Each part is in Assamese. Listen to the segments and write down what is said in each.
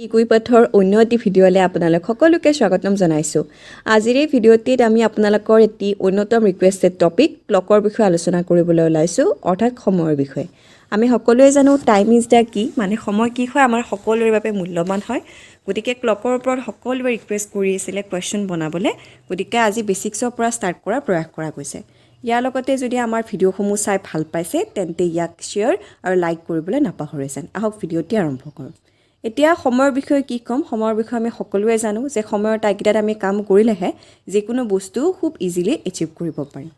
ইকুইপাথৰ অন্য এটি ভিডিঅ'লৈ আপোনালোক সকলোকে স্বাগতম জনাইছোঁ। আজিৰ এই ভিডিঅ'টিত আমি আপোনালোকৰ এটি অন্যতম ৰিকুৱেষ্টেড টপিক ক্লকৰ বিষয়ে আলোচনা কৰিবলৈ ওলাইছোঁ, অৰ্থাৎ সময়ৰ বিষয়ে। আমি সকলোৱে জানো টাইম ইজ দ্য কি, মানে সময় কি হয় আমাৰ সকলোৰে বাবে মূল্যৱান হয়। গতিকে ক্লকৰ ওপৰত সকলোৱে ৰিকুৱেষ্ট কৰি আছিলে কুৱেশ্যন বনাবলৈ, গতিকে আজি বেচিক্সৰ পৰা ষ্টাৰ্ট কৰাৰ প্ৰয়াস কৰা গৈছে। ইয়াৰ লগতে যদি আমাৰ ভিডিঅ'সমূহ চাই ভাল পাইছে তেন্তে ইয়াক শ্বেয়াৰ আৰু লাইক কৰিবলৈ নাপাহৰিব। আহক ভিডিঅ'টি আৰম্ভ কৰোঁ। এতিয়া সময়ৰ বিষয়ে কি ক'ম, সময়ৰ বিষয়ে আমি সকলোৱে জানো যে সময়ৰ টাইকেইটাত আমি কাম কৰিলেহে যিকোনো বস্তু খুব ইজিলি এচিভ কৰিব পাৰিম।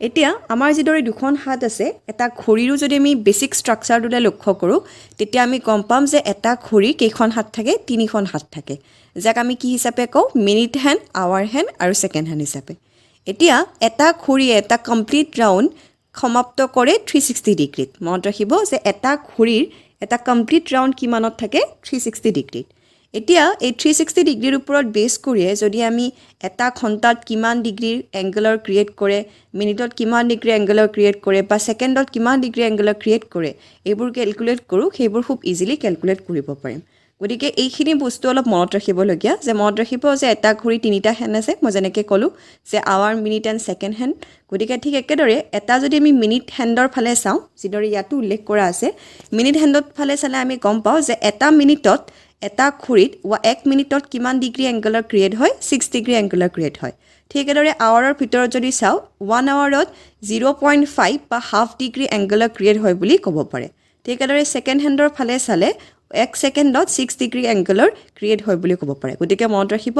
এতিয়া আমাৰ যিদৰে দুখন হাত আছে, এটা ঘড়ীৰো যদি আমি বেছিক ষ্ট্ৰাকচাৰটোলৈ লক্ষ্য কৰোঁ তেতিয়া আমি গম পাম যে এটা ঘড়ীৰ কেইখন হাত থাকে, তিনিখন হাত থাকে, যাক আমি কি হিচাপে কওঁ, মিনিট হেণ্ড, আৱাৰ হেণ্ড আৰু ছেকেণ্ড হেণ্ড হিচাপে। এতিয়া এটা ঘড়ীয়ে এটা কমপ্লিট ৰাউণ্ড সমাপ্ত কৰে 360 ডিগ্ৰীত। মনত ৰাখিব যে এটা ঘড়ীৰ এটা কমপ্লিট ৰাউণ্ড কিমানত থাকে, 360 ডিগ্ৰীত। এতিয়া এই 360 ডিগ্ৰীৰ ওপৰত বেছ কৰিয়ে যদি আমি এটা ঘণ্টাত কিমান ডিগ্ৰীৰ এংগলৰ ক্ৰিয়েট কৰে, মিনিটত কিমান ডিগ্ৰী এংগলৰ ক্ৰিয়েট কৰে বা ছেকেণ্ডত কিমান ডিগ্ৰী এংগলৰ ক্ৰিয়েট কৰে, এইবোৰ কেলকুলেট কৰোঁ, সেইবোৰ খুব ইজিলি কেলকুলেট কৰিব পাৰিম। গতিকে এইখিনি বস্তু অলপ মনত ৰাখিবলগীয়া, যে মনত ৰাখিব যে এটা ঘড়ী তিনিটা হেণ্ড আছে, মই যেনেকৈ ক'লোঁ যে hour, minute and second hand. গতিকে ঠিক একেদৰে এটা যদি আমি মিনিট হেণ্ডৰ ফালে চাওঁ, যিদৰে ইয়াতো উল্লেখ কৰা আছে, মিনিট হেণ্ডৰ ফালে চালে আমি গম পাওঁ যে এটা মিনিটত এটা ঘড়ীত 1 মিনিটত কিমান ডিগ্ৰী এংগলৰ ক্ৰিয়েট হয়, 6 ডিগ্ৰী এংগলৰ ক্ৰিয়েট হয়। ঠিক একেদৰে আৱাৰৰ ভিতৰত যদি চাওঁ, 1 আৱাৰত 0.5 বা হাফ ডিগ্ৰী এংগলৰ ক্ৰিয়েট হয় বুলি ক'ব পাৰে। ঠিক একেদৰে ছেকেণ্ড হেণ্ডৰ ফালে চালে 1 ছেকেণ্ডত 6 ডিগ্ৰী এংগলৰ ক্ৰিয়েট হয় বুলি ক'ব পাৰে। গতিকে মনত ৰাখিব,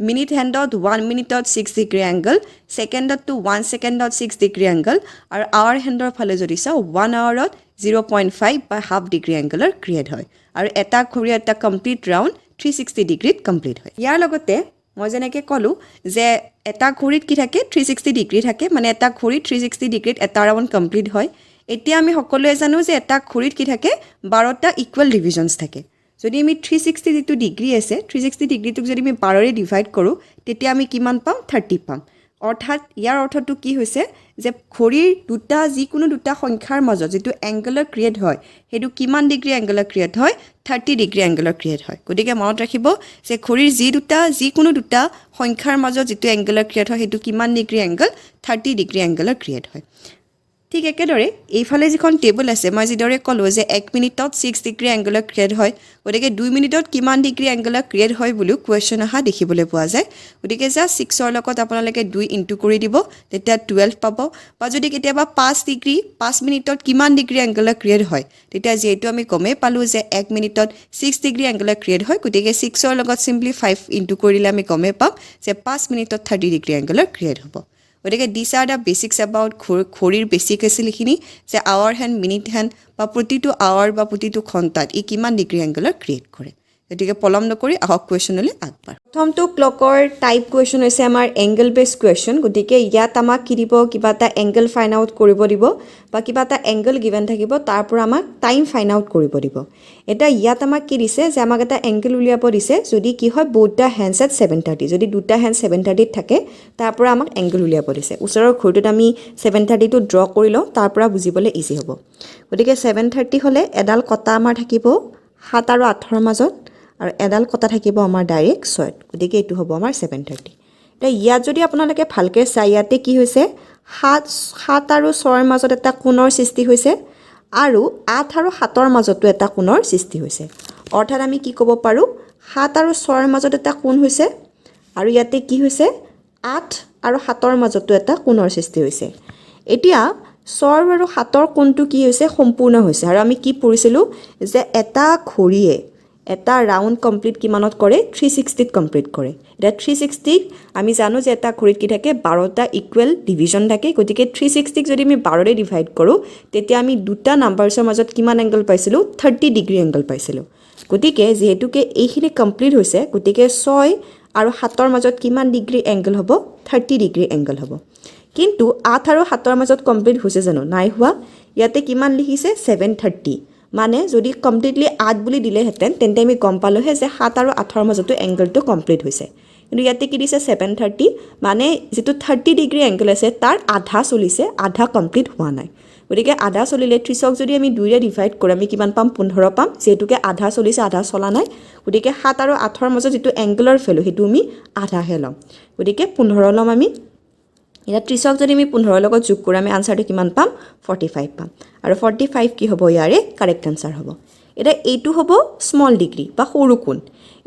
মিনিট হেণ্ডত 1 মিনিটত 6 ডিগ্ৰী এংগল, ছেকেণ্ডতটো 1 ছেকেণ্ডত 6 ডিগ্ৰী এংগল, আৰু আৱাৰ হেণ্ডৰ ফালে যদি চাওঁ 1 আৱাৰত 0.5 বা হাফ ডিগ্ৰী এংগলৰ ক্ৰিয়েট হয়। আৰু এটা ঘড়ী এটা কমপ্লিট ৰাউণ্ড 360 ডিগ্ৰীত কমপ্লিট হয়। ইয়াৰ লগতে মই যেনেকৈ ক'লোঁ যে এটা ঘড়ীত কি থাকে, 360 ডিগ্ৰী থাকে, মানে এটা ঘড়ীত 360 ডিগ্ৰীত এটা ৰাউণ্ড কমপ্লিট হয়। এতিয়া আমি সকলোৱে জানো যে এটা ঘড়ীত কি থাকে, 12টা ইকুৱেল ডিভিজনছ থাকে। যদি আমি 360 যিটো ডিগ্ৰী আছে, 360 ডিগ্ৰীটোক যদি আমি 12ৰে ডিভাইড কৰোঁ তেতিয়া আমি কিমান পাম, 30 পাম। অৰ্থাৎ ইয়াৰ অৰ্থটো কি হৈছে যে ঘড়ীৰ যিকোনো দুটা সংখ্যাৰ মাজত যিটো এংগলৰ ক্ৰিয়েট হয়, সেইটো কিমান ডিগ্ৰী এংগলৰ ক্ৰিয়েট হয়, 30 ডিগ্ৰী এংগলৰ ক্ৰিয়েট হয়। গতিকে মনত ৰাখিব যে ঘড়ীৰ যিকোনো দুটা সংখ্যাৰ মাজত যিটো এংগলৰ ক্ৰিয়েট হয় সেইটো কিমান ডিগ্ৰী এংগল, 30 ডিগ্ৰী এংগলৰ ক্ৰিয়েট হয়। ঠিক একেদৰে এইফালে যিখন টেবুল আছে, মই যিদৰে ক'লোঁ যে 1 মিনিটত 6 ডিগ্ৰী এংগলৰ ক্ৰিয়েট হয়, গতিকে 2 মিনিটত কিমান ডিগ্ৰী এংগলৰ ক্ৰিয়েট হয় বুলিও কুৱেশ্যন অহা দেখিবলৈ পোৱা যায়। গতিকে জাষ্ট 6ৰ লগত আপোনালোকে 2 ইনটু কৰি দিব, তেতিয়া 12 পাব। বা যদি কেতিয়াবা 5 মিনিটত কিমান ডিগ্ৰী এংগলৰ ক্ৰিয়েট হয়, তেতিয়া যিহেতু আমি গমেই পালোঁ যে 1 মিনিটত 6 ডিগ্ৰী এংগলৰ ক্ৰিয়েট হয়, গতিকে 6ৰ লগত চিম্পলি 5 ইনটু কৰি দিলে আমি গমেই পাম যে 5 মিনিটত 30 ডিগ্ৰী এংগলৰ ক্ৰিয়েট হ'ব। গতিকে দিছ আৰ দ্য বেচিক্স এবাউট ঘড়ীৰ বেচিক আছিল এইখিনি, যে আৱাৰ হেণ্ড, মিনিট হেণ্ড বা প্ৰতিটো আৱাৰ বা প্ৰতিটো ঘণ্টাত ই কিমান ডিগ্ৰী এংগলৰ ক্ৰিয়েট কৰে। গতিকে পলম নকৰি আহক কুৱেশ্যনলৈ আগবাঢ়ো। প্ৰথমটো ক্লকৰ টাইপ কুৱেশ্যন হৈছে আমাৰ এংগল বেছ কুৱেশ্যন। গতিকে ইয়াত আমাক কি দিব, কিবা এটা এংগল ফাইণ্ড আউট কৰিব দিব বা কিবা এটা এংগল গিভেন থাকিব, তাৰ পৰা আমাক টাইম ফাইণ্ড আউট কৰিব দিব। এতিয়া ইয়াত আমাক কি দিছে, যে আমাক এটা এংগল উলিয়াব দিছে, যদি কি হয় both the hands at 7:30, যদি দুটা হেণ্ড 7:30ত থাকে তাৰ পৰা আমাক এংগল উলিয়াব দিছে। ওচৰৰ ঘড়ীটোত আমি 7:30টো ড্ৰ কৰি লওঁ, তাৰ পৰা বুজিবলৈ ইজি হ'ব। গতিকে 7:30 হ'লে এডাল কটা আমাৰ থাকিব 7 আৰু 8ৰ মাজত, আৰু এডাল কটা থাকিব আমাৰ ডাইৰেক্ট 6ত। গতিকে এইটো হ'ব আমাৰ 7:30। এতিয়া ইয়াত যদি আপোনালোকে ভালকৈ চাই, ইয়াতে কি হৈছে, 7 আৰু 6ৰ মাজত এটা কোণৰ সৃষ্টি হৈছে, আৰু 8 আৰু 7ৰ মাজতো এটা কোণৰ সৃষ্টি হৈছে। অৰ্থাৎ আমি কি ক'ব পাৰোঁ, 7 আৰু 6ৰ মাজত এটা কোণ হৈছে, আৰু ইয়াতে কি হৈছে, 8 আৰু 7ৰ মাজতো এটা কোণৰ সৃষ্টি হৈছে। এতিয়া 6 আৰু 7ৰ কোণটো কি হৈছে, সম্পূৰ্ণ হৈছে। আৰু আমি কি পঢ়িছিলোঁ যে এটা ঘড়ীয়ে এটা ৰাউণ্ড কমপ্লিট কিমানত কৰে, 360ত কমপ্লিট কৰে। এতিয়া 360 আমি জানো যে এটা ঘড়ীত কি থাকে, 12টা ইকুৱেল ডিভিজন থাকে। গতিকে 360ক যদি আমি 12ৰে ডিভাইড কৰোঁ তেতিয়া আমি দুটা নাম্বাৰ্ছৰ মাজত কিমান এংগল পাইছিলোঁ, 30 ডিগ্ৰী এংগল পাইছিলোঁ। গতিকে যিহেতুকে এইখিনি কমপ্লিট হৈছে, গতিকে 6 আৰু 7ৰ মাজত কিমান ডিগ্ৰী এংগল হ'ব, 30 ডিগ্ৰী এংগল হ'ব। কিন্তু 8 আৰু 7ৰ মাজত কমপ্লিট হৈছে জানো, নাই হোৱা। ইয়াতে কিমান লিখিছে, 7:30, মানে যদি কমপ্লিটলি 8 বুলি দিলেহেঁতেন তেন্তে আমি গম পালোঁহে যে 7 আৰু 8ৰ মাজতো এংগলটো কমপ্লিট হৈছে। কিন্তু ইয়াতে কি দিছে, 7:30, মানে যিটো 30 ডিগ্ৰী এংগল আছে তাৰ আধা চলিছে, আধা কমপ্লিট হোৱা নাই। গতিকে আধা চলিলে 30ক যদি আমি 2ৰে ডিভাইড কৰোঁ আমি কিমান পাম 15 পাম যেহেতুকে আধা চলিছে আধা চলা নাই গতিকে 7 আৰু 8ৰ মাজত যেটো এংগুলাৰ ভ্যালু হেতু আমি আধাহে লম গতিকে 15 লম আমি এটা 30ক যদি আমি 15 লগত যোগ কৰি আমি আনসাৰটো কিমান পাম 45 পাম আৰু 45 কি হ'ব ইয়াৰে কাৰেক্ট আনসাৰ হ'ব এটা এইটো হ'ব স্মল ডিগ্ৰী বা সৰু কোণ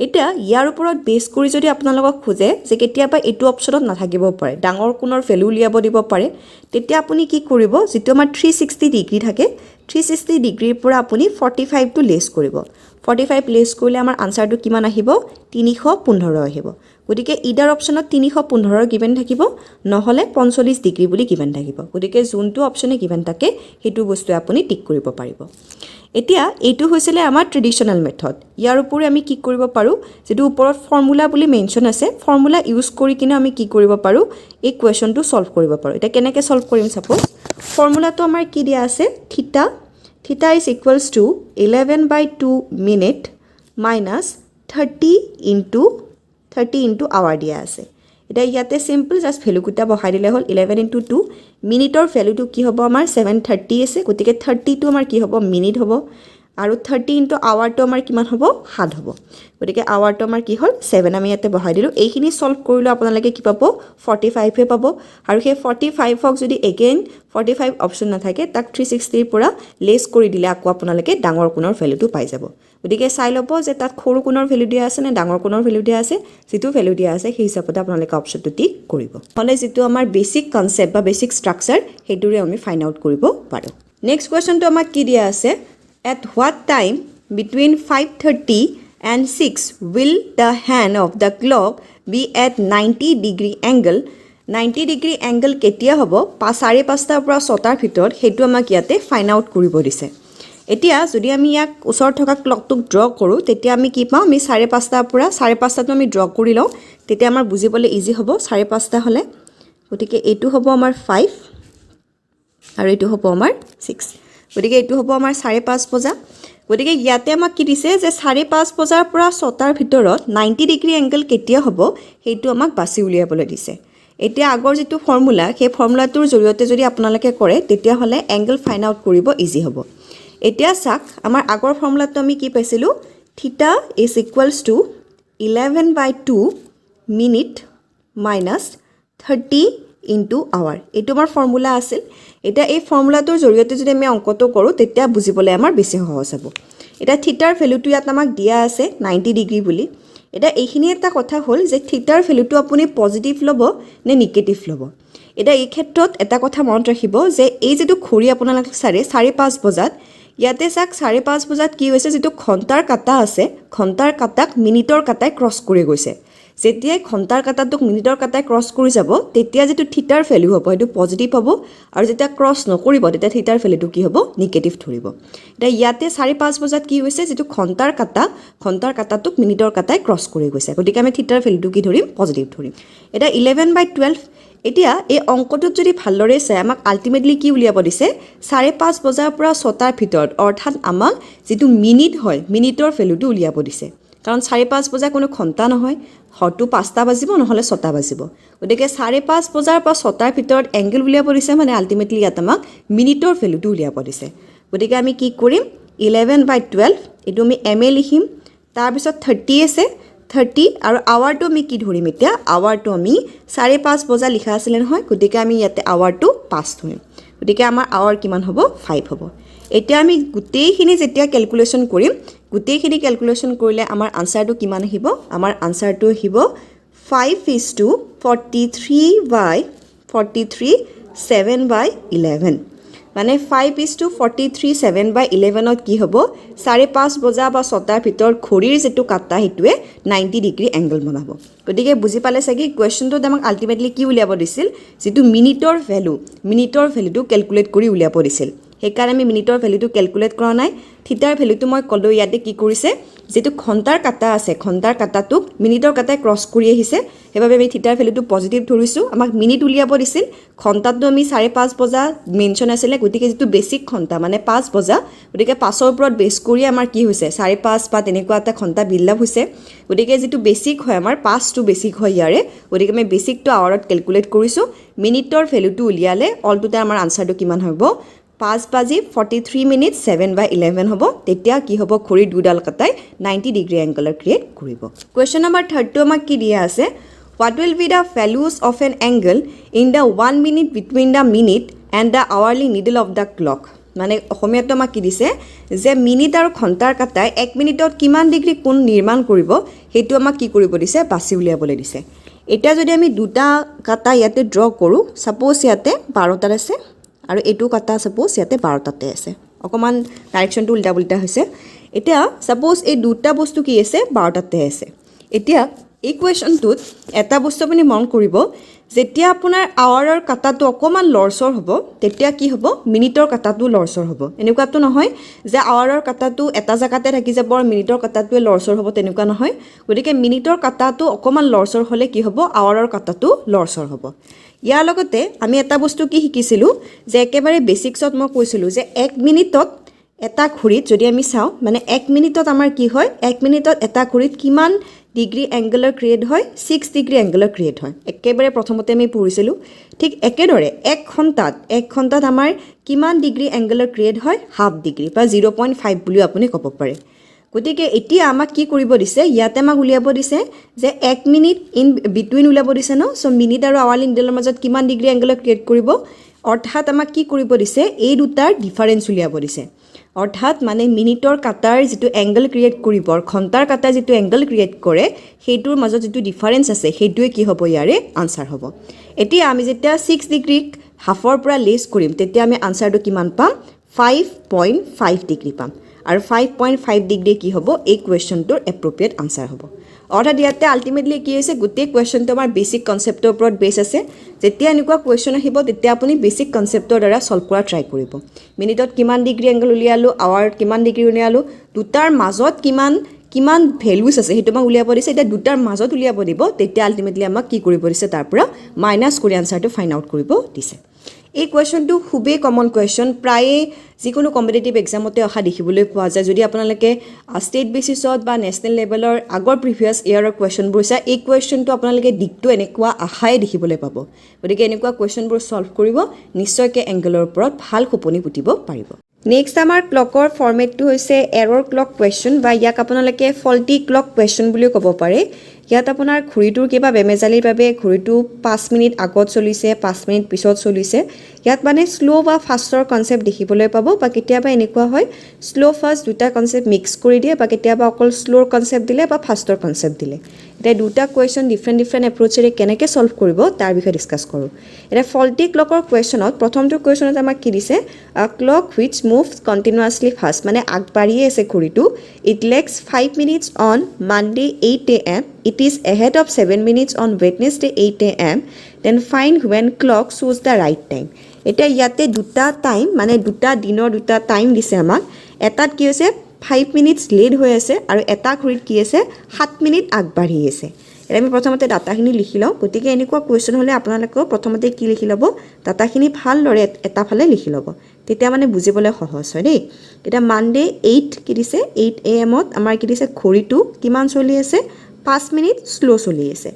এটা ইয়াৰ ওপৰত বেছ কৰি যদি আপোনালোকক খোজে যে কেতিয়াবা এইটো অপচনত নাথাকিব পাৰে ডাঙৰ কোণৰ ভ্যালু উলিয়াব দিব পাৰে তেতিয়া আপুনি কি কৰিব যেটো আমাৰ 360 ডিগ্ৰী থাকে 360 ডিগ্ৰীৰ পৰা আপুনি 45 টো লেছ কৰিব 45 লেছ কৰিলে আমাৰ আনসাৰটো কিমান আহিব 315 আহিব গতিকে ইডাৰ অপচনত 315 গিভেন থাকিব নহলে 45 ডিগ্ৰী বুলি গিভেন থাকিব গতিকে যোনটো অপচনে গিভেন থাকে হেতু বস্তু আপুনি টিক কৰিব পাৰিব এতিয়া এইটো হৈছিলে আমাৰ ট্ৰেডিশনাল মেথড ইয়াৰ উপৰি আমি কি কৰিব পাৰো যেটো ওপৰত ফৰ্মুলা বুলি মেনশন আছে ফৰ্মুলা ইউজ কৰি কিনে আমি কি কৰিব পাৰো এই কোৱেশ্চনটো সলভ কৰিব পাৰো এটা কেনেকৈ সলভ কৰিম সাপোজ ফৰ্মুলাটো আমাৰ কি দিয়া আছে theta is equals to 11/2 minute minus 30 into hour দিয়া আছে এটা ইয়াতে সিম্পল জাস্ট ভ্যালু কুটা বহাই দিলে হল 11 into 2 মিনিটৰ ভ্যালুটো কি হ'ব আমাৰ 730 আছে গতিকে 30 টো আমাৰ কি হ'ব মিনিট হ'ব আৰু 30 into hour টো আমাৰ কিমান হ'ব 7 হ'ব গতিকে hour টো আমাৰ কি হল 7 আমি ইয়াতে বহাই দিলো এইখিনি সলভ কৰিলো আপোনালোকে কি পাব 45 হে পাব আৰু সেই 45 হক যদি এগেইন 45 অপচন নাথাকে তাক 360 ৰ পৰা লেছ কৰি দিলে আকৌ আপোনালোকে ডাঙৰ কোণৰ ভ্যালুটো পাই যাব গতিকে চাই লব যে তাত সৰু কোণৰ ভ্যালু দিয়া আছে নে ডাঙৰ কোণৰ ভ্যালু দিয়া আছে যেটো ভ্যালু দিয়া আছে সেই হিচাপতে আপোনালোকে অপচনটো টিক কৰিব হলে যেটো আমাৰ বেসিক কনসেপ্ট বা বেসিক স্ট্ৰাকচাৰ হেতুৰে আমি ফাইন্ড আউট কৰিব পাৰো নেক্সট কোৱেশ্চনটো আমাক কি দিয়া আছে at what time between 5:30 and 6 will the hand of the clock be at 90 degree angle 90 degree angle কেতিয়া হ'ব 5:30 ৰ পৰা 6 টাৰ ভিতৰত হেতু আমাক ইয়াতে ফাইন্ড আউট কৰিব দিছে এতিয়া যদি আমি ইয়াক ওচৰত থকা ক্লকটোক ড্ৰ কৰো তেতিয়া আমি কি পাম আমি 5:30 ৰ পৰা 5:30 টো আমি ড্ৰ কৰি লওঁ তেতিয়া আমাৰ বুজিবলৈ ইজি হ'ব 5:30 হলে গতিকে এইটো হ'ব আমাৰ 5 আৰু এইটো হ'ব আমাৰ 6 গতিকে এইটো হ'ব আমাৰ 5:30 বজা গতিকে ইয়াতে আমাক কি দিছে যে 5:30 বজাৰ পৰা 6 টাৰ ভিতৰত 90 ডিগ্ৰী এংগল কেতিয়া হ'ব হেতু আমাক বাছি উলিয়াবলৈ দিছে এতিয়া আগৰ যেটো ফৰ্মুলা সেই ফৰ্মুলাটোৰ জৰিয়তে যদি আপোনালোকে কৰে তেতিয়া হলে এংগল ফাইন্ড আউট কৰিব ইজি হ'ব এতিয়া চাক আমাৰ আগৰ ফৰ্মুলাটো আমি কি পাইছিলো থিটা is equals to 11/2 minute minus 30 into hour এইটো আমাৰ ফৰ্মুলা আছিল এটা এই ফৰ্মুলাটোৰ জৰিয়তে যদি আমি অংকটো কৰো তেতিয়া বুজিবলৈ আমাৰ বেছি সহজ হ'ব এটা থিটাৰ ভ্যালুটো ইয়াত আমাক দিয়া আছে 90 ডিগ্ৰী বুলি এটা এইখিনি এটা কথা হ'ল যে থিটাৰ ভ্যালুটো আপুনি পজিটিভ লব নে নেগেটিভ লব এটা এই ক্ষেত্ৰত এটা কথা মনত ৰাখিব যে এই যেটো ঘড়ী আপোনালোকে 5:30 বজাত ইয়াতে চাক 5:30 বজাত কি হৈছে যেটো ঘণ্টাৰ কাটা আছে ঘণ্টাৰ কাটাক মিনিটৰ কাটাই ক্ৰছ কৰি গৈছে যেতিয়া ঘণ্টাৰ কাটাটোক মিনিটৰ কাটাই ক্ৰছ কৰি যাব তেতিয়া যেটো থিটাৰ ভ্যালু হ'ব এটো পজিটিভ হ'ব আৰু যেতিয়া ক্ৰছ নকৰিব তেতিয়া থিটাৰ ভ্যালুটো কি হ'ব নেগেটিভ ধৰিব এটা ইয়াতে 5:30 বজাত কি হৈছে যেটো ঘণ্টাৰ কাটাটোক মিনিটৰ কাটাই ক্ৰছ কৰি গৈছে গতিকে আমি থিটাৰ ভ্যালুটো কি ধৰিম পজিটিভ ধৰিম এটা 11/12 এতিয়া এই অংকটোত যদি ভালদৰে চাই আমাক আলটিমেটলি কি উলিয়াব দিছে 5:30 বজাৰ পৰা 6 টাৰ ভিতৰত অৰ্থাৎ আমাক যেটো মিনিট হয় মিনিটৰ ভ্যালুটো উলিয়াব দিছে কাৰণ 5:30 বজা কোনো ঘণ্টা নহয় হয়তো 5টা বাজিব নহলে 6টা বাজিব গতিকে 5:30 বজাৰ পৰা 6 টাৰ ভিতৰত এংগল উলিয়াব দিছে মানে আলটিমেটলি ইয়াত আমাক মিনিটৰ ভ্যালুটো উলিয়াব দিছে গতিকে আমি কি কৰিম 11/12 এটো আমি mA লিখিম তাৰ পিছত 30 আছে 30 আৰু আৱাৰটো আমি কি ধৰিম এতিয়া আৱাৰটো আমি 5:30 বজা লিখা আছিল নহয় গতিকে আমি ইয়াতে আৱাৰটো 5 ধৰিম গতিকে আমাৰ আৱাৰ কিমান হ'ব 5 হ'ব এতিয়া আমি গুটেইখিনি যেতিয়া ক্যালকুলেশন কৰিম গুটেইখিনি ক্যালকুলেশন কৰিলে আমাৰ আনসাৰটো কিমান আহিব আমাৰ আনসাৰটো আহিব 5:43 7/11 মানে 5:43 7/11 কি হ'ব 5:30 বজা বা 6 টাৰ ভিতৰত ঘড়ীৰ যেটো কাটা হেতুৱে 90 ডিগ্ৰী এংগল বনাব গতিকে বুজি পালে সাকি কোৱেশ্চনটো আমাক আলটিমেটলি কি উলিয়াব দিছিল যেটো মিনিটৰ ভ্যালুটো ক্যালকুলেট কৰি উলিয়াব দিছিল হেকাৰ আমি মিনিটৰ ভ্যালুটো ক্যালকুলেট কৰা নাই থিটাৰ ভ্যালুটো মই কলো ইয়াতে কি কৰিছে যেটো ঘণ্টাৰ কাটা আছে ঘণ্টাৰ কাটাটোক মিনিটৰ কাটাই ক্ৰছ কৰি আহিছে হেবাবে আমি থিটাৰ ভ্যালুটো পজিটিভ ধৰিছো আমাক মিনিট উলিয়াব দিছিল ঘণ্টাটো আমি 5:30 বজা মেনশন আছিল গতিকে যেটো বেসিক ঘণ্টা মানে 5 বজা গতিকে 5ৰ ওপৰত বেস কৰি আমাৰ কি হৈছে 5:30 বা তেনেকুৱা এটা ঘণ্টা বিল্ডআপ হৈছে গতিকে যেটো বেসিক হয় আমাৰ 5 টো বেসিক হয় ইয়াৰে গতিকে আমি বেসিকটো আৱাৰত ক্যালকুলেট কৰিছো মিনিটৰ ভ্যালুটো উলিয়ালে অল টুটেল আমাৰ আনসাৰটো কিমান হ'ব 5:43 7/11 হ'ব তেতিয়া কি হ'ব ঘড়ীৰ দুডাল কাটাই 90 ডিগ্ৰী এংগলৰ ক্ৰিয়েট কৰিব কোৱেশ্চন নম্বৰ 3 টো আমাক কি দিয়া আছে what will be the values of an angle in the 1 minute between the minute and the hourly needle of the clock মানে অসমীয়াটো আমাক কি দিছে যে মিনিট আৰু ঘণ্টাৰ কাটাই 1 মিনিটত কিমান ডিগ্ৰী কোণ নিৰ্মাণ কৰিব হেতু আমাক কি কৰিব দিছে বাছি উলিয়াবলৈ দিছে এটা যদি আমি দুটা কাটা ইয়াতে ড্ৰ কৰো সাপোজ ইয়াতে 12টাত আছে আৰু এটো কাটা সাপোজ ইয়াতে 12টাতে আছে অকমান ডাইৰেকশনটো উল্টা উল্টা হৈছে এটা সাপোজ এই দুটা বস্তু কি আছে 12টাতে আছে এতিয়া ইকুৱেশ্যনটোত এটা বস্তু আপুনি মন কৰিব যেতিয়া আপোনাৰ আৱাৰৰ কাটাটো অকমান লৰচৰ হ'ব তেতিয়া কি হ'ব মিনিটৰ কাটাটো লৰচৰ হ'ব এনেকুৱাটো নহয় যে আৱাৰৰ কাটাটো এটা জাগাতে থাকি যাব আৰু মিনিটৰ কাটাটোৱে লৰচৰ হ'ব তেনেকুৱা নহয় গতিকে মিনিটৰ কাটাটো অকমান লৰচৰ হ'লে কি হ'ব আৱাৰৰ কাটাটো লৰচৰ হ'ব ইয়াৰ লগতে আমি এটা বস্তু কি শিকিছিলো যে একেবাৰে বেসিক্সত মই কৈছিলো যে 1 মিনিটত এটা ঘড়ীত যদি আমি চাও মানে 1 মিনিটত আমাৰ কি হয় 1 মিনিটত এটা ঘড়ীত কিমান ডিগ্ৰী এংগলৰ ক্ৰিয়েট হয় 6 ডিগ্ৰী এংগলৰ ক্ৰিয়েট হয় একেবাৰে প্ৰথমতে আমি পঢ়িছিলো ঠিক একেদৰে 1 ঘণ্টাত আমাৰ কিমান ডিগ্ৰী এংগলৰ ক্ৰিয়েট হয় হাফ ডিগ্ৰী বা 0.5 বুলি আপুনি ক'ব পাৰে গতিকে এতিয়া আমাক কি কৰিব দিছে ইয়াতে আমাক উলিয়াব দিছে যে 1 মিনিট ইন বিটুইন উলিয়াব দিছে ন সো মিনিট আৰু আৱাৰলি নিডলৰ মাজত কিমান ডিগ্ৰী এংগলৰ ক্ৰিয়েট কৰিব অৰ্থাৎ আমাক কি কৰিব দিছে এই দুটাৰ ডিফাৰেন্স উলিয়াব দিছে অৰ্থাৎ মানে মিনিটৰ কাটাৰ যেটো এংগল ক্ৰিয়েট কৰিব আৰু ঘণ্টাৰ কাটাৰ যেটো এংগল ক্ৰিয়েট কৰে হেতুৰ মাজত যেটো ডিফাৰেন্স আছে হেতুৱে কি হ'ব ইয়াৰে আনসাৰ হ'ব এতিয়া আমি যেতিয়া 6 ডিগ্ৰীক হাফৰ পৰা লেস কৰিম তেতিয়া আমি আনসাৰটো কিমান পাম 5.5 ডিগ্ৰী পাম আৰু 5.5 ডিগ্ৰী কি হ'ব এই কোৱেশ্চনটোৰ এপ্ৰোপ্ৰিয়েট আনসাৰ হ'ব অৰ্থাৎ ইয়াতে আলটিমেটলি কি হৈছে গোটেই কোৱেশ্চনটো আমাৰ বেসিক কনসেপ্টৰ ওপৰত বেস আছে যেতিয়া এনেকুৱা কোৱেশ্চন আহিব তেতিয়া আপুনি বেসিক কনসেপ্টৰ দ্বাৰা সলভ কৰা ট্ৰাই কৰিব মিনিটত কিমান ডিগ্ৰী এংগল উলিয়ালো আৱাৰত কিমান ডিগ্ৰী উলিয়ালো দুটাৰ মাজত কিমান ভ্যালুজ আছে হেতু মই উলিয়াব দিছে এটা দুটাৰ মাজত উলিয়াব দিব তেতিয়া আলটিমেটলি আমাক কি কৰিব দিছে তাৰ পৰা মাইনাস কৰি আনসাৰটো ফাইন্ড আউট কৰিব দিছে এই কোৱেশ্চনটো খুবেই কমন কোৱেশ্চন প্ৰায় যিকোনো কম্পিটিটিভ এক্সামতে অহা দেখিবলৈ পোৱা যায় যদি আপোনালোকে ষ্টেট বেচিছত বা নেশনেল লেভেলৰ আগৰ প্ৰিভিয়াস ইয়াৰৰ কোৱেশ্চনবোৰ চাই এই কোৱেশ্চনটো আপোনালোকে দিকটো এনেকুৱা আশাই দেখিবলৈ পাব গতিকে এনেকুৱা কোৱেশ্চনবোৰ সলভ কৰিব নিশ্চয়কৈ এংগলৰ ওপৰত ভাল খোপনি পুতিব পাৰিব নেক্সট আমাৰ ক্লকৰ ফৰমেটটো হৈছে এৰৰ ক্লক কোৱেশ্চন বা ইয়াক আপোনালোকে ফল্টি ক্লক কোৱেশ্চন বুলিও ক'ব পাৰে ইয়াত আপোনাৰ ঘড়ীটোৰ কিবা বেমেজালিৰ বাবে ঘড়ীটো 5 মিনিট আগত চলিছে 5 মিনিট পিছত চলিছে ইয়াত মানে স্লো বা ফাষ্টৰ কনসেপ্ট দেখিবলৈ পাব বা কেতিয়াবা এনেকুৱা হয় স্লো ফাষ্ট দুটা কনসেপ্ট মিক্স কৰি দিয়ে বা কেতিয়াবা অকল স্লোৰ কনসেপ্ট দিলে বা ফাষ্টৰ কনসেপ্ট দিলে এটা দুটা কোৱেশ্চন ডিফাৰেন্ট এপ্ৰোচেৰে কেনেকৈ সলভ কৰিব তাৰ বিষয়ে ডিসকাস কৰো এটা ফল্টি ক্লকৰ কোৱেশ্চনত প্ৰথমটো কোৱেশ্চনত আমাক কি দিছে a clock which moves continuously fast মানে আগবাঢ়িয়ে আছে ঘড়ীটো it lags 5 minutes on Monday 8 am it is ahead of 7 minutes on Wednesday 8 am then find when clock shows the right time এটা ইয়াতে দুটা টাইম মানে দুটা দিনৰ দুটা টাইম দিছে আমাক এটাত কি হৈছে 5 মিনিটস লেট হৈ আছে আৰু এটা ঘড়ীত কি আছে 7 মিনিট আগবাঢ়ি আছে এটা আমি প্ৰথমতে ডাটাখিনি লিখি লওঁ গতিকে এনেকুৱা কোৱেশ্চন হলে আপোনালোকে প্ৰথমতে কি লিখি ল'ব ডাটাখিনি ভালদৰে এটা ফালে লিখি ল'ব তেতিয়া মানে বুজিবলৈ সহজ হয় দেই এটা মানডে 8 কি দিছে 8 am ত আমাৰ কি দিছে ঘড়ীটো কিমান চলি আছে 5 মিনিট স্লো চলি আছে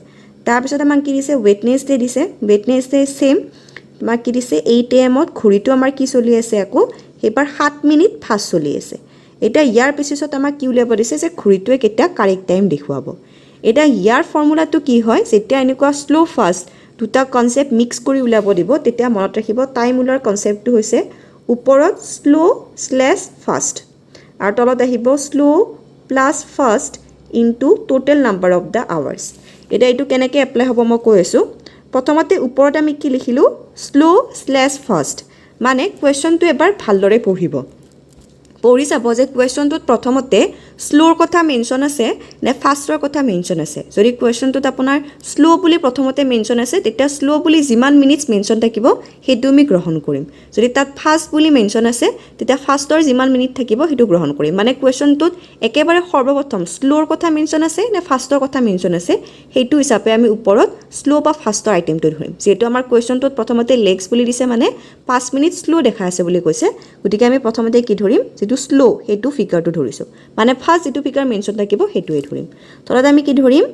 তাৰ পিছত আমাক কি দিছে ওয়েডনেসডে দিছে ওয়েডনেসডে সেম আমাক কি দিছে 8 am ত ঘড়ীটো আমাৰ কি চলি আছে আকৌ হেবাৰ 7 মিনিট ফাষ্ট চলি আছে এটা ইয়াৰ পিছত আমাক কি উলিয়াব দিছে যে ঘড়ীটোৱে কেতিয়া কাৰেক্ট টাইম দেখুৱাব এটা ইয়াৰ ফৰ্মুলাটো কি হয় যেতিয়া এনেকুৱা স্লো ফাষ্ট দুটা কনসেপ্ট মিক্স কৰি উলিয়াব দিব তেতিয়া মনত ৰাখিব টাইম উলাৰ কনসেপ্টটো হৈছে ওপৰত স্লো স্লেশ ফাষ্ট আৰু তলত আহিব slow plus fast into total number of the hours এটা এটো কেনেকৈ এপ্লাই হ'ব মই কৈ আছো প্ৰথমতে ওপৰত আমি কি লিখিলো স্লো স্লেশ ফাষ্ট মানে কোৱেশ্চনটো এবাৰ ভালদৰে পঢ়িব পঢ়ি চাব যে কোৱেশ্চনটোত প্ৰথমতে স্লোৰ কথা মেনশন আছে নে ফাষ্টৰ কথা মেনশন আছে যদি কোৱেশ্চনটোত আপোনাৰ স্লো বুলি প্ৰথমতে মেনশন আছে তেতিয়া স্লো বুলি যিমান মিনিটস মেনশন থাকিব হেতু আমি গ্ৰহণ কৰিম যদি তাত ফাষ্ট বুলি মেনশন আছে তেতিয়া ফাষ্টৰ যিমান মিনিট থাকিব হেতু গ্ৰহণ কৰিম মানে কোৱেশ্চনটোত একেবাৰে সৰ্বপ্ৰথম স্লোৰ কথা মেনশন আছে নে ফাষ্টৰ কথা মেনশন আছে হেতু হিচাপে আমি ওপৰত স্লো বা ফাষ্টৰ আইটেমটো ধৰিম যেটো আমাৰ কোৱেশ্চনটোত প্ৰথমতে লেগস বুলি দিছে মানে 5 মিনিট স্লো দেখা আছে বুলি কৈছে গতিকে আমি প্ৰথমতে কি ধৰিম যেটো স্লো হেতু ফিগাৰটো ধৰিছো মানে ফাষ্ট যেটো ফিগাৰ মেনশন থাকিব হেতুৱে ধৰিম তলত আমি কি ধৰিম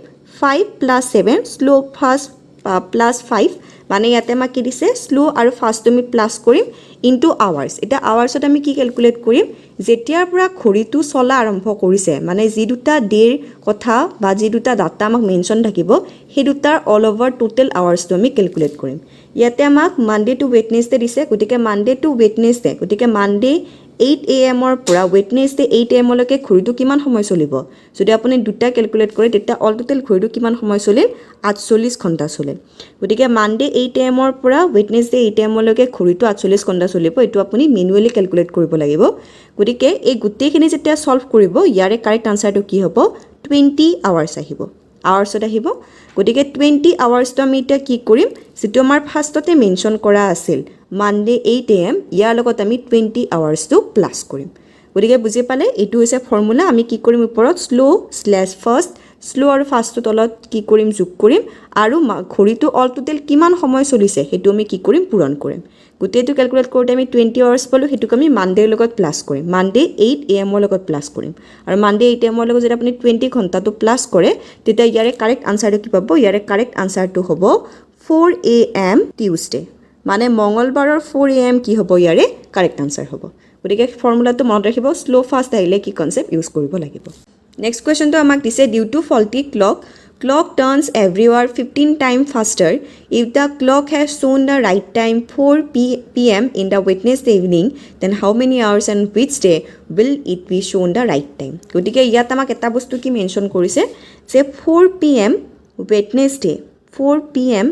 5 + 7 স্লো ফাষ্ট + 5 মানে ইয়াতে আমাক কি দিছে স্লো আৰু ফাষ্টটো আমি প্লাছ কৰিম ইনটু আৱাৰ্ছ এতিয়া আৱাৰ্ছত আমি কি কেলকুলেট কৰিম যেতিয়াৰ পৰা ঘড়ীটো চলা আৰম্ভ কৰিছে মানে যি দুটা ডেৰ কথা বা যি দুটা ডাটা আমাক মেনশ্যন থাকিব সেই দুটাৰ অল অভাৰ টোটেল আৱাৰ্ছটো আমি কেলকুলেট কৰিম ইয়াতে আমাক মানডে টু ৱেডনেছডে দিছে গতিকে মানডে টু ৱেডনেছডে গতিকে মানডে 8 AM ৰ পৰা ৱেডনেছডে 8 AM লৈকে ঘড়ীটো কিমান সময় চলিব যদি আপুনি দুটা কেলকুলেট কৰে তেতিয়া অল টোটেল ঘড়ীটো কিমান সময় চলিল 48 ঘণ্টা চলিল গতিকে মানডে 8 AM ৰ পৰা ৱেডনেছডে 8 AM লৈকে ঘড়ীটো 48 ঘণ্টা চলিব এটো আপুনি মেনুৱেলি কেলকুলেট কৰিব লাগিব গতিকে এই গোটেইখিনি যেতিয়া সলভ কৰিব ইয়াৰে কাৰেক্ট আনসাৰটো কি হ'ব 20 আৱাৰ্ছ আহিব আৱাৰ্ছত আহিব গতিকে 20 আৱাৰ্ছটো আমি এটা কি কৰিম যেটো আমাৰ ফাৰ্ষ্টতে মেনশ্যন কৰা আছিল মানডে 8 AM ইয়াৰ লগত আমি 20 আৱাৰ্ছটো প্লাস কৰিম গতিকে বুজি পালে এটো হৈছে ফৰ্মুলা আমি কি কৰিম ওপৰত স্লো স্ল্যাশ ফাৰ্স্ট স্লো আৰু ফাৰ্স্টটো তলত কি কৰিম যোগ কৰিম আৰু ঘড়ীটো অল টোটেল কিমান সময় চলিছে হেতু আমি কি কৰিম পূৰণ কৰিম গোটেইটো ক্যালকুলেট কৰোতে আমি 20 আৱাৰ্ছ পালো হেতুক আমি মানডেৰ লগত প্লাস কৰিম মানডে 8 AM ৰ লগত প্লাস কৰিম আৰু মানডে 8 AM ৰ লগত যদি আপুনি 20 ঘণ্টাটো প্লাস কৰে তেতিয়া ইয়াৰে কাৰেক্ট আনসাৰটো কি পাব ইয়াৰে কাৰেক্ট আনসাৰটো হ'ব 4 AM টিউজডে মানে মঙ্গলবাৰৰ 4 AM কি হ'ব ইয়াৰে কাৰেক্ট আনসাৰ হ'ব গতিকে ফৰ্মুলাটো মনত ৰাখিব স্লো ফাষ্ট আহিলে কি কনসেপ্ট ইউজ কৰিব লাগিব নেক্সট কোৱেশ্চনটো আমাক দিছে due to faulty clock turns every hour 15 times faster if the clock has shown the right time 4 PM in the Wednesday evening then how many hours and which day will it be shown the right time গতিকে ইয়াত আমাক এটা বস্তু কি মেনশ্যন কৰিছে যে 4 PM Wednesday 4 PM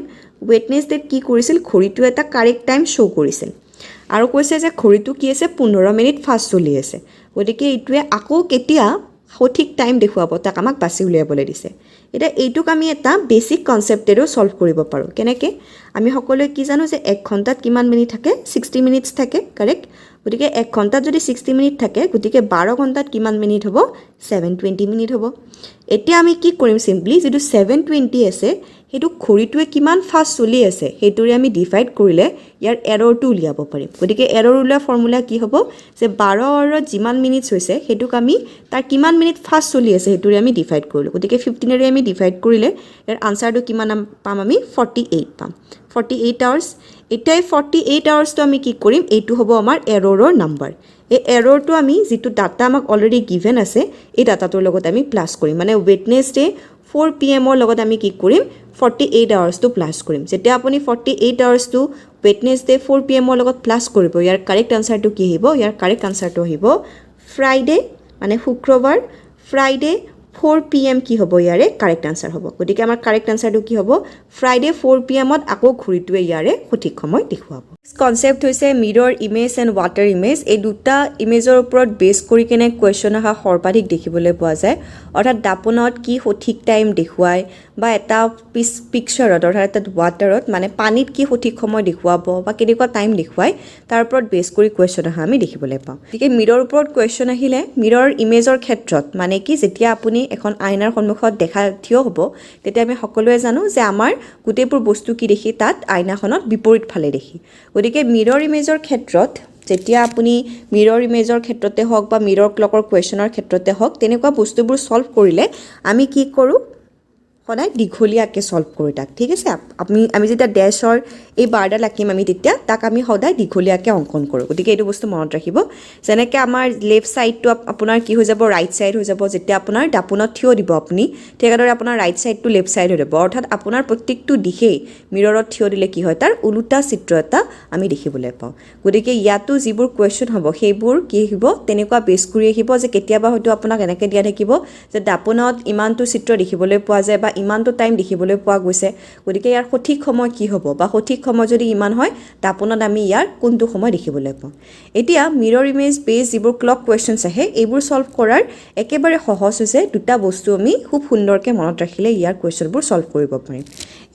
Wednesday কি কৰিছিল ঘড়ীটো এটা কাৰেক্ট টাইম শো কৰিছিল আৰু কৈছে যে ঘড়ীটো কি আছে 15 মিনিট ফাষ্ট চলি আছে গতিকে ইটোৱে আকৌ কেতিয়া সঠিক টাইম দেখুৱাব তাক আমাক বাছি উলিয়াবলৈ দিছে এটা এইটোক আমি এটা বেসিক কনসেপ্টেৰো সলভ কৰিব পাৰো কেনেকে আমি সকলোৱে কি জানো যে 1 ঘণ্টাত কিমান মিনিট থাকে 60 মিনিটস থাকে কাৰেক্ট গতিকে 1 ঘণ্টাত যদি 60 মিনিট থাকে গতিকে 12 ঘণ্টাত কিমান মিনিট হ'ব 720 মিনিট হ'ব এতিয়া আমি কি কৰিম সিম্পলি যেটো 720 আছে হেতু ঘড়ীটোৱে কিমান ফাষ্ট চলি আছে হেতুৰে আমি ডিভাইড কৰিলে ইয়াৰ এৰৰটো উলিয়াব পাৰিম গতিকে এৰৰ উলিয়া ফৰ্মুলা কি হ'ব যে 12 আৱাৰত যিমান মিনিটস হৈছে হেতুক আমি তাৰ কিমান মিনিট ফাষ্ট চলি আছে হেতুৰে আমি ডিভাইড কৰিলো গতিকে 15 ৰে আমি ডিভাইড কৰিলে ইয়াৰ আনসাৰটো কিমান পাম আমি 48 পাম 48 আৱাৰ্ছ এটাই 48 আৱাৰ্ছটো আমি কি কৰিম এইটো হ'ব আমাৰ এৰৰৰ নাম্বাৰ এই এৰৰটো আমি যেটো ডাটা আমাক অলৰেডি গিভেন আছে এই ডাটাটোৰ লগত আমি প্লাস কৰিম মানে ওয়েডনেছডে 4 PM ৰ লগত আমি কি কৰিম 48 আৱাৰ্ছটো প্লাস কৰিম যেতিয়া আপুনি 48 আৱাৰ্ছটো ওয়েডনেছডে 4 PM ৰ লগত প্লাস কৰিব ইয়াৰ কাৰেক্ট আনসাৰটো কি আহিব ইয়াৰ কাৰেক্ট আনসাৰটো আহিব ফ্ৰাইডে মানে শুক্ৰবাৰ ফ্ৰাইডে 4 PM কি হ'ব ইয়াৰে কাৰেক্ট আনসাৰ হ'ব গতিকে আমাৰ কাৰেক্ট আনসাৰটো কি হ'ব ফ্ৰাইডে 4 PM ত আকৌ ঘড়ীটোৱে ইয়াৰে সঠিক সময় দেখুৱাব কনসেপ্ট হৈছে মিৰৰ ইমেজ এণ্ড ৱাটাৰ ইমেজ এই দুটা ইমেজৰ ওপৰত বেস কৰি কেনে কোৱেশ্চন আহা সৰ্বাধিক দেখিবলৈ পোৱা যায় অৰ্থাৎ দাপনত কি সঠিক টাইম দেখুৱায় বা এটা পিকচাৰত অৰ্থাৎ এটা ৱাটাৰত মানে পানীত কি সঠিক সময় দেখুৱাব বা কেনেকুৱা টাইম দেখুৱায় তাৰ ওপৰত বেস কৰি কোৱেশ্চন আহা আমি দেখিবলৈ পাওঁ গতিকে মিৰৰ ওপৰত কোৱেশ্চন আহিলে মিৰৰ ইমেজৰ ক্ষেত্ৰত মানে কি যেতিয়া আপুনি এখন আইনাৰ সন্মুখত দেখা থিয় হ'ব তেতিয়া আমি সকলোৱে জানো যে আমাৰ গোটেইবোৰ বস্তু কি দেখি তাত আইনাখনত বিপৰীত ফালে দেখি গতিকে মিৰৰ ইমেজৰ ক্ষেত্ৰত যেতিয়া আপুনি মিৰৰ ইমেজৰ ক্ষেত্ৰতে হওক বা মিৰৰ ক্লকৰ কোৱেশ্চনৰ ক্ষেত্ৰতে হওক তেনেকুৱা বস্তুবোৰ সলভ কৰিলে আমি কি কৰো সদায় দীঘলীয়াকৈ সলভ কৰোঁ তাক ঠিক আছে আমি যেতিয়া ডেশৰ এই বাৰডাল আঁকিম আমি তেতিয়া তাক আমি সদায় দীঘলীয়াকৈ অংকন কৰোঁ গতিকে এইটো বস্তু মনত ৰাখিব যেনেকৈ আমাৰ লেফ্ট সাইডটো আপোনাৰ কি হৈ যাব ৰাইট সাইড হৈ যাব যেতিয়া আপোনাৰ দাপোনত থিয় দিব আপুনি ঠিকাদৰে আপোনাৰ ৰাইট সাইডটো লেফ্ট সাইড হৈ যাব অৰ্থাৎ আপোনাৰ প্ৰত্যেকটো দিশে মিৰৰত থিয় দিলে কি হয় তাৰ উলুটা চিত্ৰ এটা আমি দেখিবলৈ পাওঁ গতিকে ইয়াতো যিবোৰ কোৱেশ্চন হ'ব সেইবোৰ কি আহিব তেনেকুৱা বেস কৰি আহিব যে কেতিয়াবা হয়তো আপোনাক এনেকৈ দিয়া থাকিব যে দাপোনত ইমানটো চিত্ৰ দেখিবলৈ পোৱা যায় বা ইমানটো টাইম দেখিবলৈ পোৱা গৈছে গতিকে ইয়াৰ সঠিক সময় কি হ'ব বা সঠিক সময় যদি ইমান হয় দাপোনত আমি ইয়াৰ কোনটো সময় দেখিবলৈ পাওঁ এতিয়া মিৰৰ ইমেজ বেস যিবোৰ ক্লক কোৱেশ্চনছ আহে এইবোৰ সলভ কৰাৰ একেবাৰে সহজ হৈছে দুটা বস্তু আমি খুব সুন্দৰকৈ মনত ৰাখিলে ইয়াৰ কোৱেশ্চনবোৰ সলভ কৰিব পাৰিম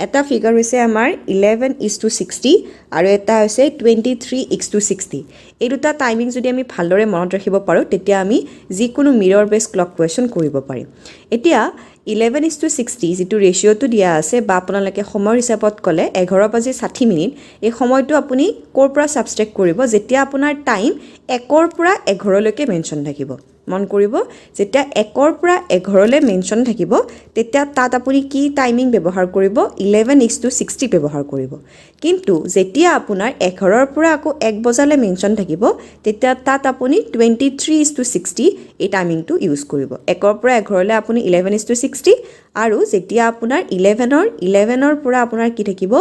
এটা ফিগাৰ হৈছে আমাৰ 11:60 আৰু এটা হৈছে 23:60 এই দুটা টাইমিং যদি আমি ভালদৰে মনত ৰাখিব পাৰোঁ তেতিয়া আমি যিকোনো মিৰৰ বেস ক্লক কোৱেশ্চন কৰিব পাৰিম এতিয়া 11:60 যেটো ৰেশিওটো দিয়া আছে বা আপোনালোকে সময় হিচাপত ক'লে 11:60 এই সময়টো আপুনি কোৰ পৰা সাবষ্ট্ৰেক্ট কৰিব যেতিয়া আপোনাৰ টাইম 1 পৰা 11 লৈকে মেনশ্যন থাকিব মন কৰিব যেতিয়া 1ৰ পৰা 11লৈ মেনশ্যন থাকিব তেতিয়া তাত আপুনি কি টাইমিং ব্যৱহাৰ কৰিব 11:60 ব্যৱহাৰ কৰিব কিন্তু যেতিয়া আপোনাৰ 11ৰ পৰা আকৌ 1 বজালৈ মেনশ্যন থাকিব তেতিয়া তাত আপুনি 23:60 এই টাইমিংটো ইউজ কৰিব 1ৰ পৰা 11লৈ আপুনি 11:60 আৰু যেতিয়া আপোনাৰ 11ৰ পৰা আপোনাৰ কি থাকিব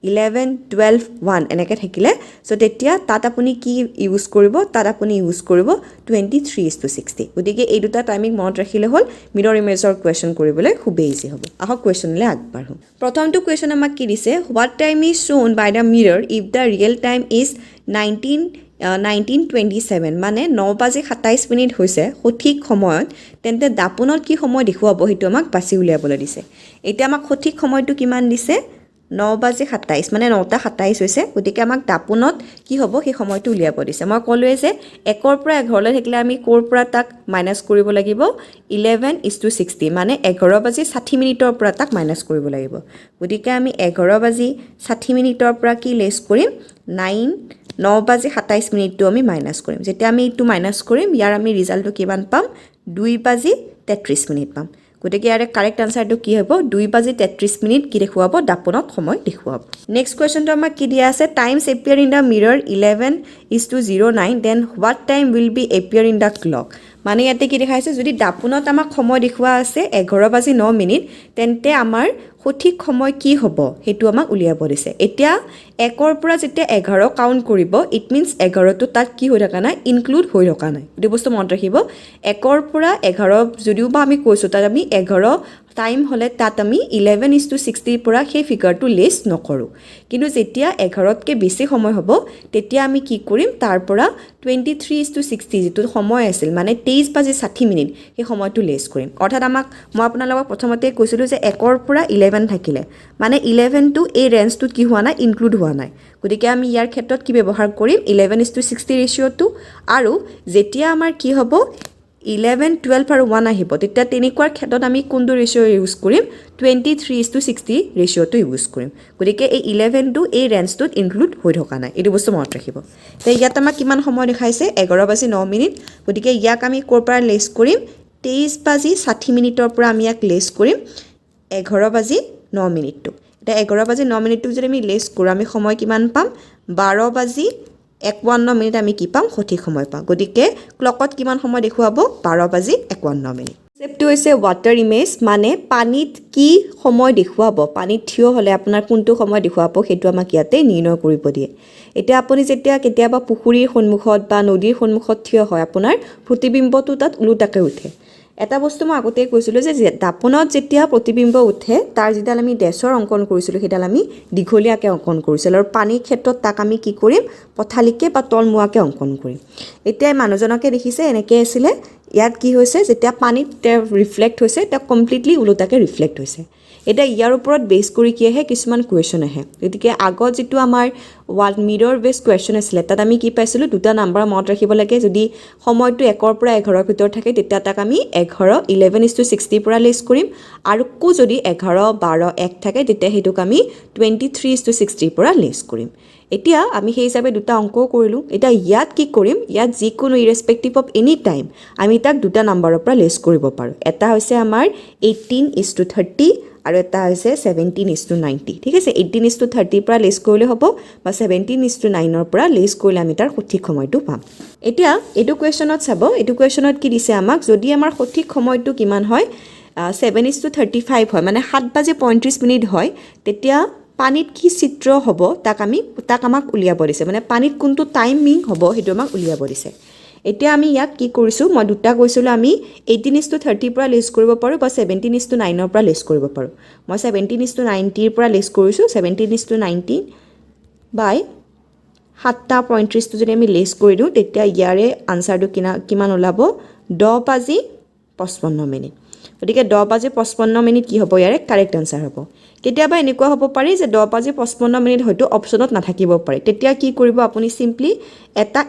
11 12 1 এনেকৈ থাকিলে সো তেতিয়া তাত আপুনি কি ইউজ কৰিব তাত আপুনি ইউজ কৰিব 23:60 গতিকে এই দুটা টাইমিং মনত ৰাখিলে হ'ল মিৰৰ ইমেজৰ কোৱেশ্চন কৰিবলৈ খুব ইজি হ'ব আহক কোৱেশ্চনলৈ আগবাঢ়ো প্ৰথমটো কোৱেশ্চন আমাক কি দিছে what time is shown by the mirror if the real time is 19:27 মানে 9:27 হৈছে সঠিক সময়ত তেন্তে দাপোনত কি সময় দেখুৱাব হেতু আমাক বাছি উলিয়াবলৈ দিছে এতিয়া আমাক সঠিক সময়টো কিমান দিছে 9:27 মানে 9:27 হৈছে গতিকে আমাক দাপোনত কি হ'ব সেই সময়টো উলিয়াব দিছে মই ক'লোৱে যে 1ৰ পৰা 11লৈ থাকিলে আমি কোৰ পৰা তাক মাইনাস কৰিব লাগিব 11:60 মানে 11:60 পৰা তাক মাইনাস কৰিব লাগিব গতিকে আমি 11:60 পৰা কি লেছ কৰিম 9:27 আমি মাইনাস কৰিম যেতিয়া আমি এইটো মাইনাস কৰিম ইয়াৰ আমি ৰিজাল্টটো কিমান পাম 2:33 পাম গতিকে ইয়াৰ কাৰেক্ট আনসাৰটো কি হ'ব 2:33 কি দেখুৱাব দাপোনত সময় দেখুৱাব নেক্সট কোৱেশ্চনটো আমাক কি দিয়া আছে times appear in the mirror 11:09 then what time will be appear in the clock মানে ইয়াতে কি দেখাইছে যদি দাপোনত আমাক সময় দেখুৱা আছে 11:09 তেন্তে আমাৰ সঠিক সময় কি হ'ব হেতু আমাক উলিয়াব দিছে এতিয়া 1ৰ পৰা যেতিয়া 11 কাউন্ট কৰিব ইট মিন্স 11 টো তাত কি হৈ থকা নাই ইনক্লুড হৈ থকা নাই এই বস্তু মনত ৰাখিব 1ৰ পৰা 11 যদিও বা আমি কৈছো তাত আমি 11 টাইম হলে তাত আমি 11:60 পৰা সেই ফিগাৰটো লেছ নকৰো কিন্তু যেতিয়া 11তকৈ বেছি সময় হ'ব তেতিয়া আমি কি কৰিম তাৰ পৰা 23:60 যেটো সময় আছিল মানে 23:60 সেই সময়টো লেছ কৰিম অৰ্থাৎ আমাক মই আপোনালোকক প্ৰথমতে কৈছিলো যে 1ৰ পৰা 11 থাকিলে মানে 11 টো এই ৰেঞ্জটোত কি হোৱা নাই ইনক্লুড হোৱা নাই গতিকে আমি ইয়াৰ ক্ষেত্ৰত কি ব্যৱহাৰ কৰিম 11:60 ৰেশিওটো আৰু যেতিয়া আমাৰ কি হ'ব 11 12 আৰু 1 আহিব তেতিয়া তেনেকুৱাৰ ক্ষেত্ৰত আমি কোনটো ৰেশিও ইউজ কৰিম 23:60 ৰেশিওটো ইউজ কৰিম গতিকে এই 11 টো এই ৰেঞ্জটোত ইনক্লুড হৈ থকা নাই এইটো বস্তু মনত ৰাখিব তে ইয়াত আমাক কিমান সময় দেখাইছে 11:09 গতিকে ইয়াক আমি কোৰ পৰা লেছ কৰিম 23:60 পৰা আমি ইয়াক লেছ কৰিম 11:09 টো এটা 11:09 যদি আমি লেছ কৰো আমি সময় কিমান পাম 12:51 আমি কি পাম সঠিক সময় পাম গতিকে ক্লকত কিমান সময় দেখুৱাব 12:51 কনসেপ্টটো হৈছে ওয়াটাৰ ইমেজ মানে পানীত কি সময় দেখুৱাব পানীত থিয় হলে আপোনাৰ কোনটো সময় দেখুৱাব হেতু আমাক ইয়াতে নিৰ্ণয় কৰিব দিয়ে এতিয়া আপুনি যেতিয়া কেতিয়াবা পুখুৰীৰ সন্মুখত বা নদীৰ সন্মুখত থিয় হয় আপোনাৰ প্ৰতিবিম্বটো তাত উলুটাকৈ উঠে এটা বস্তু মই আগতে কৈছিলো যে দাপোনত যেতিয়া প্ৰতিবিম্ব উঠে তাৰ যেডাল আমি ডেছৰ অঙ্কন কৰিছিলো হেডাল আমি দীঘলীয়াকৈ অঙ্কন কৰিছিলো আৰু পানীৰ ক্ষেত্ৰত তাক আমি কি কৰিম পথালিকে বা তলমুৱাকৈ অঙ্কন কৰিম এতিয়া মানুহজনকে দেখিছে এনেকৈ আছিল ইয়াত কি হৈছে যেতিয়া পানীত ৰিফ্লেক্ট হৈছে এটা কমপ্লিটলি উলুটাকৈ ৰিফ্লেক্ট হৈছে এটা ইয়াৰ ওপৰত বেস কৰি কি আহে কিছুমান কোৱেশ্চন আহে গতিকে আগত যেটো আমাৰ ওয়াল মিৰৰ বেস কোৱেশ্চন আছিল তাত আমি কি পাইছিলো দুটা নাম্বাৰ মনত ৰাখিব লাগে যদি সময়টো 1ৰ পৰা 11ৰ ভিতৰত থাকে তেতিয়া তাক আমি 11:60 পৰা লেছ কৰিম আৰু কো যদি 11 12 1 থাকে তেতিয়া হেতুক আমি 23:60 পৰা লেছ কৰিম এতিয়া আমি সেই হিচাপে দুটা অঙ্ক কৰিলো এটা ইয়াত কি কৰিম ইয়াত যিকোনো ইৰেসপেক্টিভ অফ এনি টাইম আমি তাক দুটা নাম্বাৰৰ পৰা লেছ কৰিব পাৰো এটা হৈছে আমাৰ 18:30 আৰু এটা হৈছে 17:90 ঠিক আছে 18:30 পৰা লেছ কৰিলে হ'ব বা 17:9 পৰা লেছ কৰিলে আমি তাৰ সঠিক সময়টো পাম এতিয়া এটো কোৱেশ্চনত চাব এটো কোৱেশ্চনত কি দিছে আমাক যদি আমাৰ সঠিক সময়টো কিমান হয় 7:35 হয় মানে 7:35 হয় তেতিয়া পানীত কি চিত্ৰ হ'ব তাক আমাক উলিয়াব দিছে মানে পানীত কোনটো টাইমিং হ'ব হেতু আমাক উলিয়াব দিছে এতিয়া আমি ইয়াক কি কৰিছো মই দুটা কৈছিলো আমি 18:30 পৰা লেছ কৰিব পাৰো বা 17:9 পৰা লেছ কৰিব পাৰো মই 17:90 পৰা লেছ কৰিছো 17:90 বাই 7:35 টো যদি আমি লেছ কৰি দিও তেতিয়া ইয়াৰে আনসাৰটো কিমান ওলাব 10:55 গতিকে 10:55 কি হ'ব ইয়াৰে কাৰেক্ট আনসাৰ হ'ব কেতিয়াবা এনেকুৱা হ'ব পাৰে যে 10:55 হয়তো অপশ্যনত নাথাকিব পাৰে তেতিয়া কি কৰিব আপুনি চিম্পলি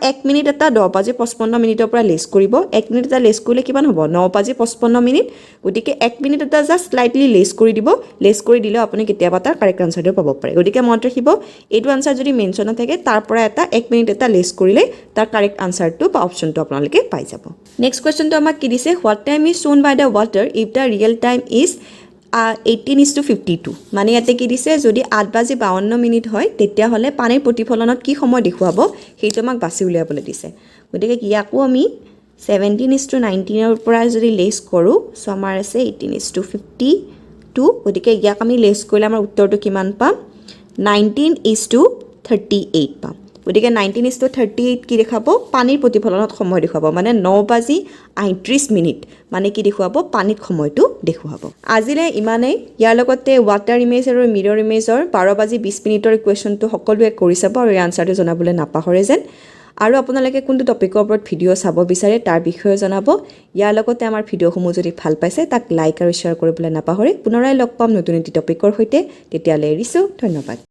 1 মিনিট এটা 10:55 পৰা লেছ কৰিব 1 মিনিট এটা লেছ কৰিলে কিমান হ'ব 9:55 গতিকে 1 মিনিট এটা জাষ্ট স্লাইটলি লেছ কৰি দিব লেছ কৰি দিলেও আপুনি কেতিয়াবা তাৰ কাৰেক্ট আনচাৰটো পাব পাৰে গতিকে মনত ৰাখিব এইটো আনচাৰ যদি মেনশ্যন নাথাকে তাৰ পৰা 1 মিনিট এটা লেছ কৰিলে তাৰ কাৰেক্ট আনচাৰটো বা অপশ্যনটো আপোনালোকে পাই যাব নেক্সট কুৱেশ্যনটো আমাক কি দিছে what time is shown by the water if the real time is 18:52 মানে ইয়াতে কি দিছে যদি 8:52 হয় তেতিয়াহ'লে পানীৰ প্ৰতিফলনত কি সময় দেখুৱাব সেইটো আমাক বাছি উলিয়াবলৈ দিছে গতিকে ইয়াকো আমি 17:19 পৰা যদি লেছ কৰোঁ সো আমাৰ আছে 18:52 গতিকে ইয়াক আমি লেছ কৰিলে আমাৰ উত্তৰটো কিমান পাম 19:38 পাম গতিকে 19:38 কি দেখাব পানীৰ প্ৰতিফলনত সময় দেখুৱাব মানে 9:38 মানে কি দেখুৱাব পানীত সময়টো দেখুৱাব আজিলে ইমানেই ইয়াৰ লগতে ৱাটাৰ ইমেজ আৰু মিৰৰ ইমেজৰ 12:20 কুৱেশ্যনটো সকলোৱে কৰি চাব আৰু আনচাৰটো জনাবলৈ নাপাহৰে যেন আৰু আপোনালোকে কোনটো টপিকৰ ওপৰত ভিডিঅ' চাব বিচাৰে তাৰ বিষয়ে জনাব ইয়াৰ লগতে আমাৰ ভিডিঅ'সমূহ যদি ভাল পাইছে তাক লাইক আৰু শ্বেয়াৰ কৰিবলৈ নাপাহৰে পুনৰাই লগ পাম নতুন এটি টপিকৰ সৈতে তেতিয়ালৈ এৰিছোঁ ধন্যবাদ